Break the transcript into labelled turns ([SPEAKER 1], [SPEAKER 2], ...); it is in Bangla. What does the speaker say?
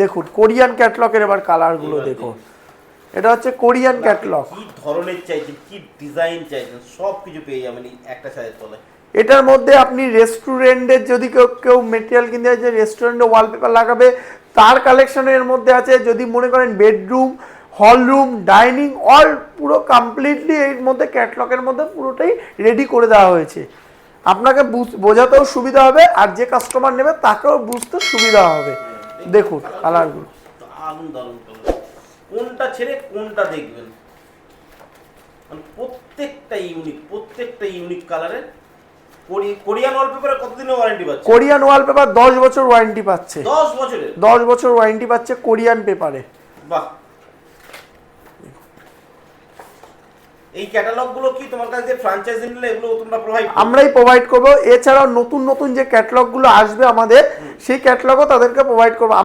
[SPEAKER 1] দেখুন কোরিয়ান ক্যাটালগের এবার কালারগুলো দেখুন, এটা হচ্ছে কোরিয়ান ক্যাটালগ।
[SPEAKER 2] কি ধরনের চাইছেন, কি ডিজাইন চাইছেন, সব কিছু পেয়ে যাবেন এই একটা ছাদের তলায়।
[SPEAKER 1] এটার মধ্যে আপনি রেস্টুরেন্টের যদি কেউ মেটেরিয়াল কিনতে চাইছে, রেস্টুরেন্টে ওয়ালপেপার লাগাবে তার কালেকশনের মধ্যে আছে। যদি মনে করেন bedroom, hall room, dining all পুরো কমপ্লিটলি এর মধ্যে ক্যাটালগের মধ্যে পুরোটাই রেডি করে দেওয়া হয়েছে। আপনাকে বোঝাতেও সুবিধা হবে আর যে কাস্টমার নেবে তাকেও বুঝতে সুবিধা হবে। দেখুন কালারগুলো
[SPEAKER 2] দারুণ দারুণ কালার, কোনটা ছেড়ে কোনটা দেখবেন, মানে প্রত্যেকটা ইউনিক কালারের। কোরিয়ান ওয়ালপেপারে কতদিনের ওয়ারেন্টি পাচ্ছে?
[SPEAKER 1] কোরিয়ান ওয়ালপেপার 10 বছর ওয়ারেন্টি পাচ্ছে।
[SPEAKER 2] 10 বছরের?
[SPEAKER 1] 10 বছর ওয়ারেন্টি পাচ্ছে কোরিয়ান পেপারে।
[SPEAKER 2] বাহ। এই ক্যাটালগগুলো কি তোমার কাছে যে ফ্র্যাঞ্চাইজি নিলে এগুলো তোমরা প্রোভাইড করো?
[SPEAKER 1] আমরাই প্রোভাইড করব। এছাড়াও নতুন নতুন যে ক্যাটালগগুলো আসবে আমাদের, সেই ক্যাটালগও তাদেরকে প্রোভাইড করব।